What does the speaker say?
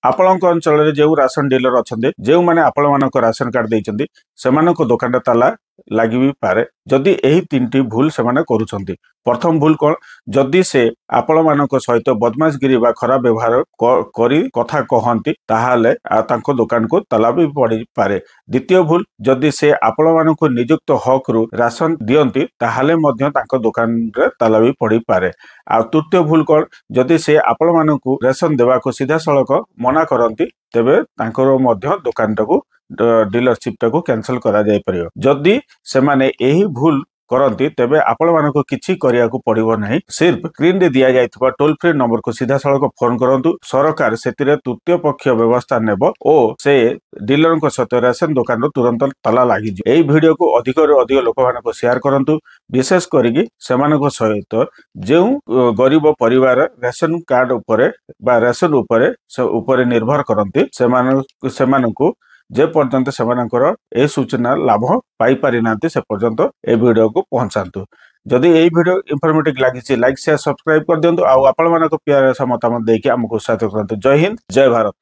ଆପଣଙ୍କ ଅଞ୍ଚଳରେ ଯେଉଁ ରାସନ ଡିଲର ଅଛନ୍ତି ଯେଉଁମାନେ ଆପଣମାନଙ୍କ ରାସନ କାର୍ଡ ଦେଇଛନ୍ତି ସେମାନଙ୍କ ଦୋକାନରେ ତାଲା ଲାଗି ବି ପାରେ ଯଦି ଏହି ତିନିଟି ଭୁଲ ସେମାନେ କରୁଛନ୍ତି। ପ୍ରଥମ ଭୁଲ କଣ? ଯଦି ସେ ଆପଣମାନଙ୍କ ସହିତ ବଦମାସଗିରି ବା ଖରାପ ବ୍ୟବହାର କରି କଥା କହନ୍ତି ତାହେଲେ ତାଙ୍କ ଦୋକାନକୁ ତାଲା ବି ପଡ଼ିପାରେ। ଦ୍ୱିତୀୟ ଭୁଲ, ଯଦି ସେ ଆପଣମାନଙ୍କୁ ନିଯୁକ୍ତ ହକରୁ ରାସନ ଦିଅନ୍ତି ତାହେଲେ ମଧ୍ୟ ତାଙ୍କ ଦୋକାନରେ ତାଲା ବି ପଡ଼ିପାରେ। ଆଉ ତୃତୀୟ ଭୁଲ କଣ? ଯଦି ସେ ଆପଣମାନଙ୍କୁ ରେସନ ଦେବାକୁ ସିଧାସଳଖ ମନା କରନ୍ତି ତେବେ ତାଙ୍କର ମଧ୍ୟ ଦୋକାନଟାକୁ ଡିଲରସିପଟାକୁ କ୍ୟାନସଲ କରାଯାଇପାରିବ। ଯଦି ସେମାନେ ଏହି ଭୁଲ କରନ୍ତି ତେବେ ଆପଣମାନଙ୍କୁ କିଛି କରିବାକୁ ପଡ଼ିବ ନାହିଁ। ସିର୍ଫ ସ୍କ୍ରିନରେ ଦିଆଯାଇଥିବା ଟୋଲ ଫ୍ରି ନମ୍ବରକୁ ସିଧାସଳଖ ଫୋନ କରନ୍ତୁ। ସରକାର ସେଥିରେ ତୃତୀୟ ପକ୍ଷ ବ୍ୟବସ୍ଥା ନେବ ଓ ସେ ଡିଲରଙ୍କ ସହିତ ରେସନ ଦୋକାନରୁ ତୁରନ୍ତ ତାଲା ଲାଗିଯିବ। ଏହି ଭିଡ଼ିଓକୁ ଅଧିକରୁ ଅଧିକ ଲୋକମାନଙ୍କୁ ସେୟାର କରନ୍ତୁ। ବିଶେଷ କରିକି ସେମାନଙ୍କ ସହିତ ଯେଉଁ ଗରିବ ପରିବାର ରେସନ କାର୍ଡ ଉପରେ ବା ରେସନ ଉପରେ ନିର୍ଭର କରନ୍ତି ସେମାନଙ୍କୁ ଯେ ପର୍ଯ୍ୟନ୍ତ ସେମାନଙ୍କର ଏ ସୂଚନା ଲାଭ ପାଇପାରିନାହାନ୍ତି ସେ ପର୍ଯ୍ୟନ୍ତ ଏ ଭିଡ଼ିଓକୁ ପହଞ୍ଚାନ୍ତୁ। ଯଦି ଏହି ଭିଡ଼ିଓ ଇନଫର୍ମେଟିଭ ଲାଗିଛି ଲାଇକ୍ ସେୟାର ସବସ୍କ୍ରାଇବ କରିଦିଅନ୍ତୁ ଆଉ ଆପଣମାନଙ୍କ ପ୍ରିୟ ମତାମତ ଦେଇକି ଆମକୁ ଉତ୍ସାହିତ କରନ୍ତୁ। ଜୟ ହିନ୍ଦ, ଜୟ ଭାରତ।